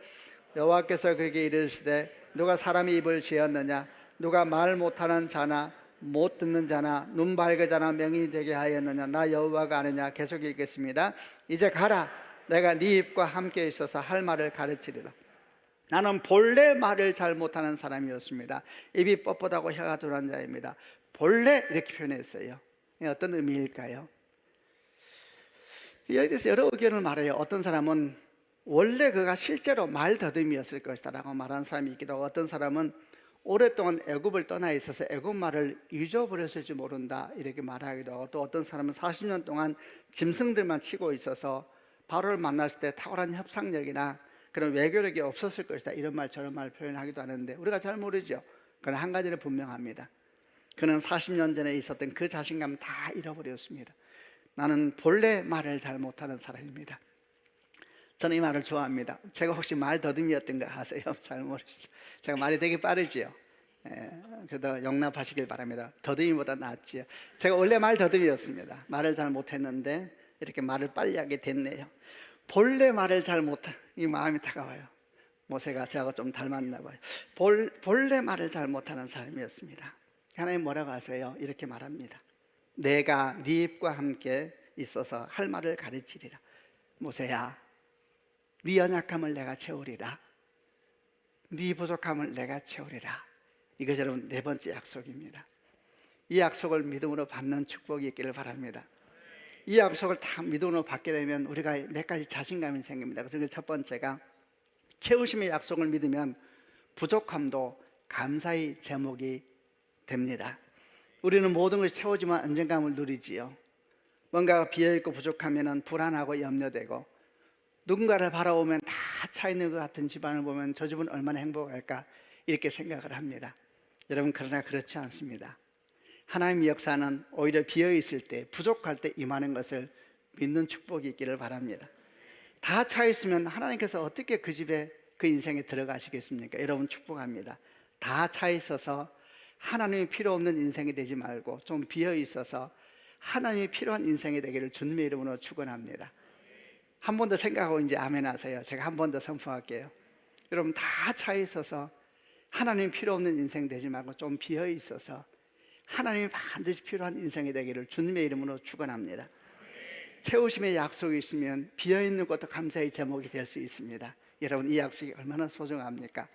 여호와께서 그에게 이르시되 누가 사람의 입을 지었느냐 누가 말 못하는 자나 못 듣는 자나 눈 밝은 자나 명인이 되게 하였느냐 나 여호와가 아느냐. 계속 읽겠습니다. 이제 가라. 내가 네 입과 함께 있어서 할 말을 가르치리라. 나는 본래 말을 잘 못하는 사람이었습니다. 입이 뻣뻣하고 혀가 둔한 자입니다. 본래 이렇게 표현했어요. 어떤 의미일까요? 여기 대해서 여러 의견을 말해요. 어떤 사람은 원래 그가 실제로 말더듬이었을 것이다라고 말하는 사람이 있기도 하고, 어떤 사람은 오랫동안 애굽을 떠나 있어서 애굽 말을 잊어버렸을지 모른다 이렇게 말하기도 하고, 또 어떤 사람은 40년 동안 짐승들만 치고 있어서 바로를 만났을 때 탁월한 협상력이나 그런 외교력이 없었을 것이다 이런 말 저런 말 표현하기도 하는데, 우리가 잘 모르죠. 그러나 한 가지는 분명합니다. 그는 40년 전에 있었던 그 자신감 다 잃어버렸습니다. 나는 본래 말을 잘 못하는 사람입니다. 저는 이 말을 좋아합니다. 제가 혹시 말 더듬이었던 거 아세요? 잘 모르시죠? 제가 말이 되게 빠르지요. 그래도 용납하시길 바랍니다. 더듬이보다 낫지요. 제가 원래 말 더듬이였습니다. 말을 잘 못했는데 이렇게 말을 빨리 하게 됐네요. 본래 말을 잘 못한 이 마음이 다가와요. 모세가 저하고 좀 닮았나 봐요. 본래 말을 잘 못하는 사람이었습니다. 하나님 뭐라고 하세요? 이렇게 말합니다. 내가 네 입과 함께 있어서 할 말을 가르치리라. 모세야, 네 연약함을 내가 채우리라. 네 부족함을 내가 채우리라. 이것이 여러분 네 번째 약속입니다. 이 약속을 믿음으로 받는 축복이 있기를 바랍니다. 이 약속을 다 믿음으로 받게 되면 우리가 몇 가지 자신감이 생깁니다. 그래서 첫 번째가, 채우심의 약속을 믿으면 부족함도 감사의 제목이 됩니다. 우리는 모든 것이 채워지면 안정감을 누리지요. 뭔가가 비어있고 부족하면 불안하고 염려되고, 누군가를 바라보면 다 차 있는 것 같은 집안을 보면 저 집은 얼마나 행복할까 이렇게 생각을 합니다. 여러분, 그러나 그렇지 않습니다. 하나님의 역사는 오히려 비어있을 때, 부족할 때 임하는 것을 믿는 축복이 있기를 바랍니다. 다 차 있으면 하나님께서 어떻게 그 집에, 그 인생에 들어가시겠습니까? 여러분, 축복합니다. 다 차 있어서 하나님이 필요 없는 인생이 되지 말고 좀 비어 있어서 하나님이 필요한 인생이 되기를 주님의 이름으로 축원합니다. 한 번 더 생각하고 이제 아멘 하세요. 제가 한 번 더 선포할게요. 여러분, 다 차 있어서 하나님이 필요 없는 인생 되지 말고 좀 비어 있어서 하나님이 반드시 필요한 인생이 되기를 주님의 이름으로 축원합니다. 채우심의 약속이 있으면 비어있는 것도 감사의 제목이 될 수 있습니다. 여러분, 이 약속이 얼마나 소중합니까?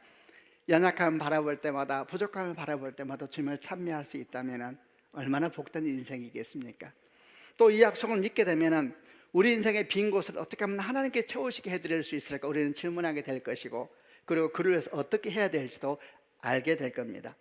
연약함을 바라볼 때마다, 부족함을 바라볼 때마다 주님을 찬미할 수 있다면 얼마나 복된 인생이겠습니까? 또 이 약속을 믿게 되면 우리 인생의 빈 곳을 어떻게 하면 하나님께 채우시게 해드릴 수 있을까 우리는 질문하게 될 것이고, 그리고 그를 위해서 어떻게 해야 될지도 알게 될 겁니다.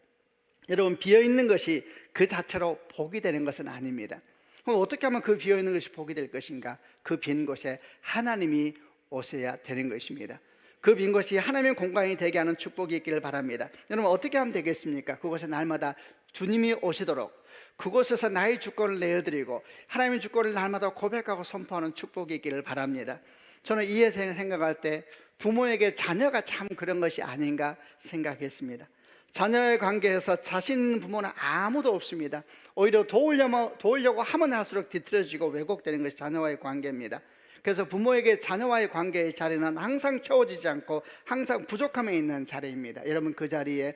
여러분, 비어있는 것이 그 자체로 복이 되는 것은 아닙니다. 그럼 어떻게 하면 그 비어있는 것이 복이 될 것인가? 그 빈 곳에 하나님이 오셔야 되는 것입니다. 그 빈 곳이 하나님의 공간이 되게 하는 축복이 있기를 바랍니다. 여러분, 어떻게 하면 되겠습니까? 그곳에 날마다 주님이 오시도록 그곳에서 나의 주권을 내어드리고 하나님의 주권을 날마다 고백하고 선포하는 축복이 있기를 바랍니다. 저는 이에 생각할 때 부모에게 자녀가 참 그런 것이 아닌가 생각했습니다. 자녀의 관계에서 자신 있는 부모는 아무도 없습니다. 오히려 도우려고 하면 할수록 뒤틀어지고 왜곡되는 것이 자녀와의 관계입니다. 그래서 부모에게 자녀와의 관계의 자리는 항상 채워지지 않고 항상 부족함에 있는 자리입니다. 여러분, 그 자리에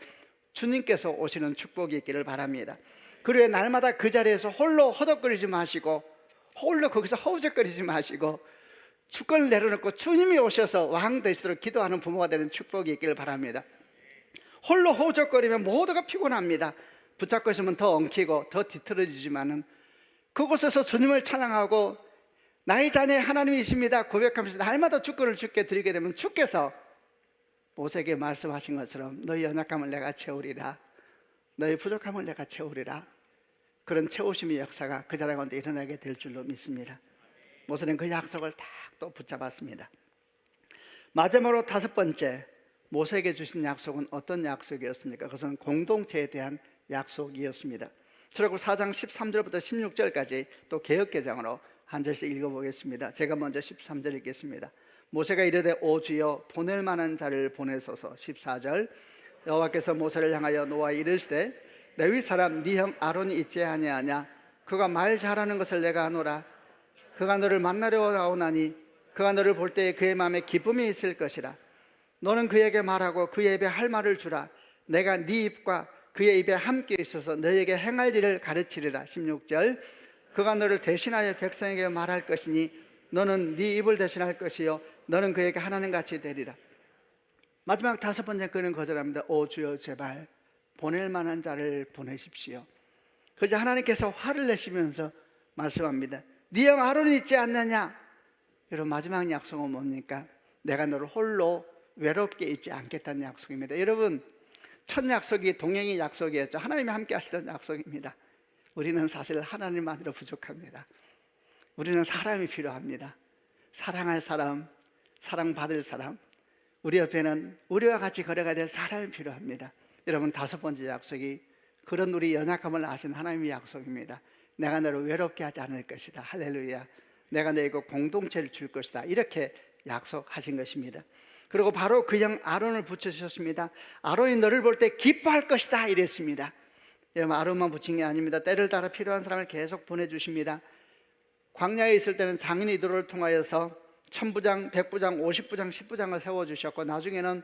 주님께서 오시는 축복이 있기를 바랍니다. 그리고 날마다 그 자리에서 홀로 허덕거리지 마시고, 홀로 거기서 허우적거리지 마시고 주권을 내려놓고 주님이 오셔서 왕 되시도록 기도하는 부모가 되는 축복이 있기를 바랍니다. 홀로 허우적거리면 모두가 피곤합니다. 붙잡고 있으면 더 엉키고 더 뒤틀어지지만은 그곳에서 주님을 찬양하고 나의 자녀 하나님이십니다 고백하면서 날마다 주권을 주께 드리게 되면 주께서 모세에게 말씀하신 것처럼 너희 연약함을 내가 채우리라, 너희 부족함을 내가 채우리라, 그런 채우심의 역사가 그 자랑 가운데 일어나게 될 줄로 믿습니다. 모세는 그 약속을 딱 또 붙잡았습니다. 마지막으로 다섯 번째, 모세에게 주신 약속은 어떤 약속이었습니까? 그것은 공동체에 대한 약속이었습니다. 출애굽 4장 13절부터 16절까지 또 개역개정으로 한 절씩 읽어보겠습니다. 제가 먼저 13절 읽겠습니다. 모세가 이르되 오 주여 보낼 만한 자를 보내소서. 14절, 여호와께서 모세를 향하여 노아 이르시되 레위 사람 네 형 아론이 있지 아니하냐? 그가 말 잘하는 것을 내가 아노라. 그가 너를 만나려 나오나니 그가 너를 볼 때에 그의 마음에 기쁨이 있을 것이라. 너는 그에게 말하고 그의 입에 할 말을 주라. 내가 네 입과 그의 입에 함께 있어서 너에게 행할 일을 가르치리라. 16절, 그가 너를 대신하여 백성에게 말할 것이니 너는 네 입을 대신할 것이요 너는 그에게 하나님같이 되리라. 마지막 다섯 번째 그는 거절합니다. 오 주여 제발 보낼 만한 자를 보내십시오. 그저 하나님께서 화를 내시면서 말씀합니다. 네 형 아론이 있지 않느냐? 여러분, 마지막 약속은 뭡니까? 내가 너를 홀로 외롭게 있지 않겠다는 약속입니다. 여러분, 첫 약속이 동행의 약속이었죠. 하나님이 함께 하시던 약속입니다. 우리는 사실 하나님만으로 부족합니다. 우리는 사람이 필요합니다. 사랑할 사람, 사랑받을 사람, 우리 옆에는 우리와 같이 걸어가야 될 사람이 필요합니다. 여러분, 다섯 번째 약속이 그런 우리 연약함을 아신 하나님의 약속입니다. 내가 너를 외롭게 하지 않을 것이다. 할렐루야. 내가 너에게 공동체를 줄 것이다. 이렇게 약속하신 것입니다. 그리고 바로 그 형 아론을 붙여주셨습니다. 아론이 너를 볼 때 기뻐할 것이다 이랬습니다. 여러분, 아론만 붙인 게 아닙니다. 때를 따라 필요한 사람을 계속 보내주십니다. 광야에 있을 때는 장인 이도를 통하여서 천부장, 백부장, 50부장, 10부장을 세워주셨고, 나중에는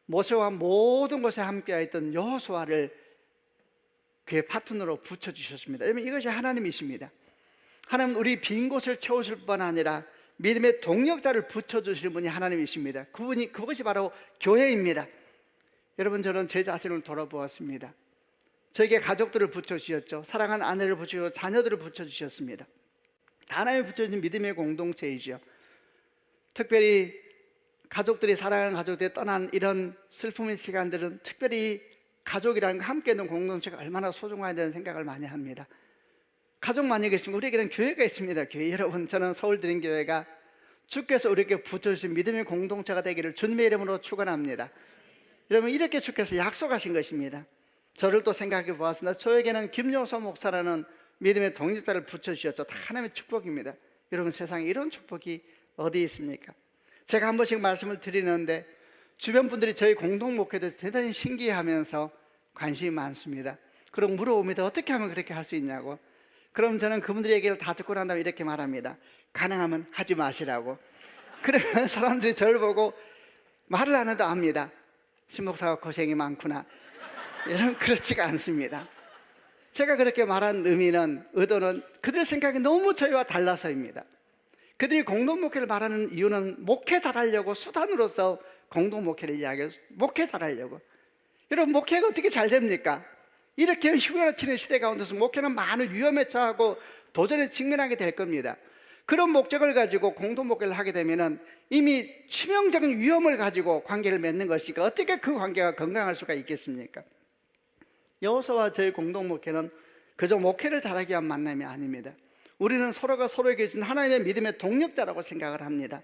모세와 모든 것에 함께했던 여호수아를 그의 파트너로 붙여주셨습니다. 여러분, 이것이 하나님이십니다. 하나님, 우리 빈 곳을 채우실 뿐 아니라 믿음의 동력자를 붙여주시는 분이 하나님이십니다. 그것이 바로 교회입니다. 여러분, 저는 제 자신을 돌아보았습니다. 저에게 가족들을 붙여주셨죠. 사랑하는 아내를 붙여주시고 자녀들을 붙여주셨습니다. 하나님이 붙여주신 믿음의 공동체이죠. 특별히 가족들이, 사랑하는 가족들이 떠난 이런 슬픔의 시간들은 특별히 가족이라는 거, 함께 있는 공동체가 얼마나 소중해야 되는 생각을 많이 합니다. 가족만이 계시면 우리에게는 교회가 있습니다. 교회. 여러분, 저는 서울드림교회가 주께서 우리에게 붙여주신 믿음의 공동체가 되기를 주님의 이름으로 축원합니다. 여러분, 이렇게 주께서 약속하신 것입니다. 저를 또 생각해 보았습니다. 저에게는 김용서 목사라는 믿음의 동역자를 붙여주셨죠. 다 하나님의 축복입니다. 여러분, 세상에 이런 축복이 어디 있습니까? 제가 한 번씩 말씀을 드리는데 주변 분들이 저희 공동 목회에 대해서 대단히 신기해하면서 관심이 많습니다. 그럼 물어봅니다. 어떻게 하면 그렇게 할 수 있냐고. 그럼 저는 그분들의 얘기를 다 듣고 난 다음에 이렇게 말합니다. 가능하면 하지 마시라고. 그러면 사람들이 저를 보고 말을 안 해도 압니다. 신목사가 고생이 많구나. 여러분, 그렇지가 않습니다. 제가 그렇게 말한 의도는 그들의 생각이 너무 저희와 달라서입니다. 그들이 공동 목회를 말하는 이유는 목회 잘하려고, 수단으로서 공동 목회를 이야기해요. 목회 잘하려고. 여러분, 목회가 어떻게 잘 됩니까? 이렇게 휘몰아치는 시대 가운데서 목회는 많은 위험에 처하고 도전에 직면하게 될 겁니다. 그런 목적을 가지고 공동 목회를 하게 되면은 이미 치명적인 위험을 가지고 관계를 맺는 것이니까 어떻게 그 관계가 건강할 수가 있겠습니까? 여호수아와 저희 공동 목회는 그저 목회를 잘하기 위한 만남이 아닙니다. 우리는 서로가 서로에게 준 하나님의 믿음의 동력자라고 생각을 합니다.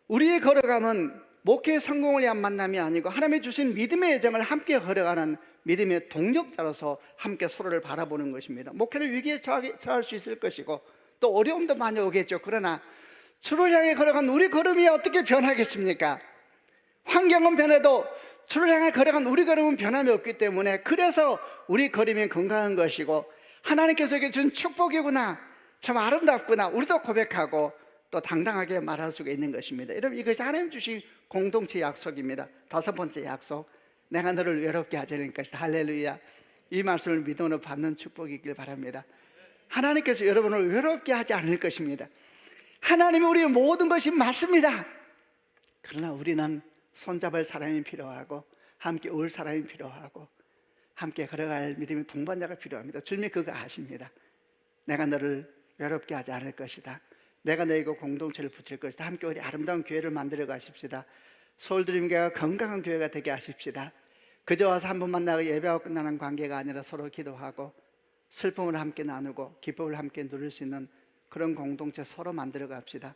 우리의 걸어감은 목회의 성공을 위한 만남이 아니고 하나님이 주신 믿음의 여정을 함께 걸어가는 믿음의 동력자로서 함께 서로를 바라보는 것입니다. 목회를 위기에 처할 수 있을 것이고 또 어려움도 많이 오겠죠. 그러나 주를 향해 걸어간 우리 걸음이 어떻게 변하겠습니까? 환경은 변해도 주를 향해 걸어간 우리 걸음은 변함이 없기 때문에, 그래서 우리 걸음이 건강한 것이고 하나님께서 준 축복이구나, 참 아름답구나, 우리도 고백하고 또 당당하게 말할 수가 있는 것입니다. 여러분, 이것이 하나님 주신 공동체 약속입니다. 다섯 번째 약속, 내가 너를 외롭게 하지 않을 것이다. 할렐루야. 이 말씀을 믿음으로 받는 축복이길 바랍니다. 하나님께서 여러분을 외롭게 하지 않을 것입니다. 하나님이 우리의 모든 것이 맞습니다. 그러나 우리는 손잡을 사람이 필요하고 함께 올 사람이 필요하고 함께 걸어갈 믿음의 동반자가 필요합니다. 주님이 그거 아십니다. 내가 너를 외롭게 하지 않을 것이다. 내가 너에게 공동체를 붙일 것이다. 함께 우리 아름다운 교회를 만들어 가십시다. 서울드림교회가 건강한 교회가 되게 하십시다. 그저 와서 한 번 만나고 예배하고 끝나는 관계가 아니라 서로 기도하고 슬픔을 함께 나누고 기쁨을 함께 누릴 수 있는 그런 공동체 서로 만들어 갑시다.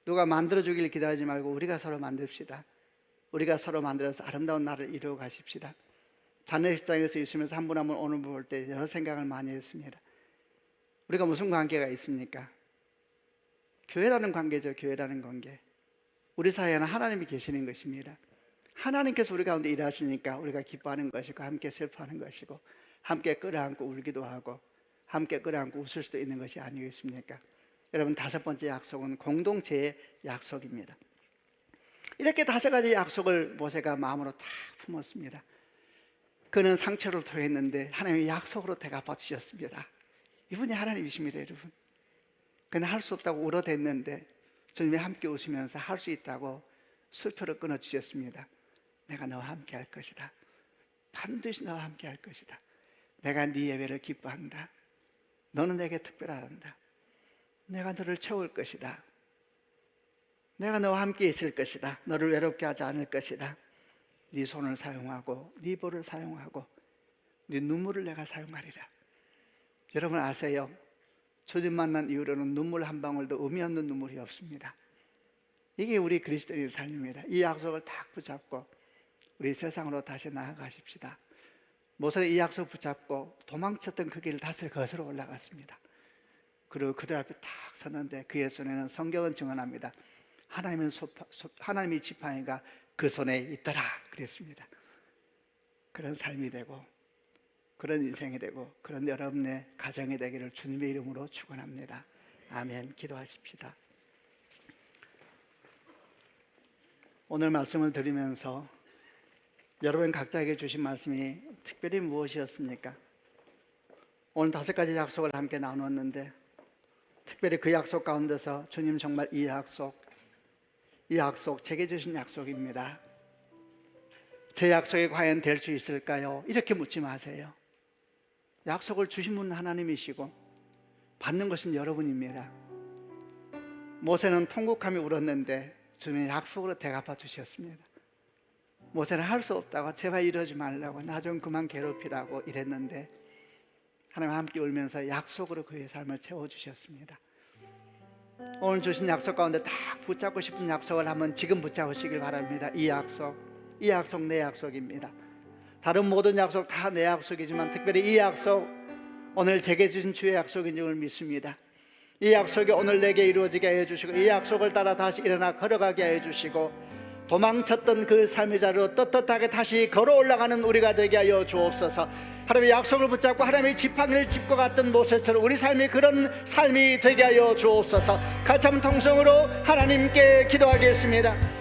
누가 만들어주길 기다리지 말고 우리가 서로 만듭시다. 우리가 서로 만들어서 아름다운 날을 이루어 가십시다. 장례식장에서 있으면서 한 분 한 분 오늘 볼 때 여러 생각을 많이 했습니다. 우리가 무슨 관계가 있습니까? 교회라는 관계죠. 교회라는 관계. 우리 사이에는 하나님이 계시는 것입니다. 하나님께서 우리 가운데 일하시니까 우리가 기뻐하는 것이고 함께 슬퍼하는 것이고 함께 끌어안고 울기도 하고 함께 끌어안고 웃을 수도 있는 것이 아니겠습니까? 여러분, 다섯 번째 약속은 공동체의 약속입니다. 이렇게 다섯 가지 약속을 모세가 마음으로 다 품었습니다. 그는 상처를 토했는데 하나님의 약속으로 대갚아 주셨습니다. 이분이 하나님이십니다. 여러분, 그는 할 수 없다고 울어댔는데 주님이 함께 웃으면서 할 수 있다고 수표를 끊어주셨습니다. 내가 너와 함께 할 것이다. 반드시 너와 함께 할 것이다. 내가 네 예배를 기뻐한다. 너는 내게 특별하단다. 내가 너를 채울 것이다. 내가 너와 함께 있을 것이다. 너를 외롭게 하지 않을 것이다. 네 손을 사용하고 네 볼을 사용하고 네 눈물을 내가 사용하리라. 여러분 아세요? 주님 만난 이후로는 눈물 한 방울도 의미 없는 눈물이 없습니다. 이게 우리 그리스도인의 삶입니다. 이 약속을 딱 붙잡고 우리 세상으로 다시 나아가십시다. 모세는 이 약속 붙잡고 도망쳤던 그 길을 다시 거슬러 올라갔습니다. 그리고 그들 앞에 딱 섰는데 그의 손에는 성경은 증언합니다. 하나님의 지팡이가 그 손에 있더라 그랬습니다. 그런 삶이 되고 그런 인생이 되고 그런 여러분의 가정이 되기를 주님의 이름으로 축원합니다. 아멘. 기도하십시다. 오늘 말씀을 드리면서 여러분 각자에게 주신 말씀이 특별히 무엇이었습니까? 오늘 5가지 약속을 함께 나누었는데 특별히 그 약속 가운데서 주님 정말 이 약속 제게 주신 약속입니다. 제 약속이 과연 될 수 있을까요? 이렇게 묻지 마세요. 약속을 주신 분은 하나님이시고 받는 것은 여러분입니다. 모세는 통곡하며 울었는데 주님의 약속으로 대갚아 주셨습니다. 모세는 할 수 없다고 제발 이러지 말라고 나 좀 그만 괴롭히라고 이랬는데 하나님 함께 울면서 약속으로 그의 삶을 채워주셨습니다. 오늘 주신 약속 가운데 딱 붙잡고 싶은 약속을 한번 지금 붙잡으시길 바랍니다. 이 약속 내 약속입니다. 다른 모든 약속 다 내 약속이지만 특별히 이 약속 오늘 제게 주신 주의 약속인 줄을 믿습니다. 이 약속이 오늘 내게 이루어지게 하여 주시고 이 약속을 따라 다시 일어나 걸어가게 하여 주시고 도망쳤던 그 삶의 자리로 떳떳하게 다시 걸어 올라가는 우리가 되게 하여 주옵소서. 하나님의 약속을 붙잡고 하나님의 지팡이를 짚고 갔던 모세처럼 우리 삶이 그런 삶이 되게 하여 주옵소서. 같이 한번 통성으로 하나님께 기도하겠습니다.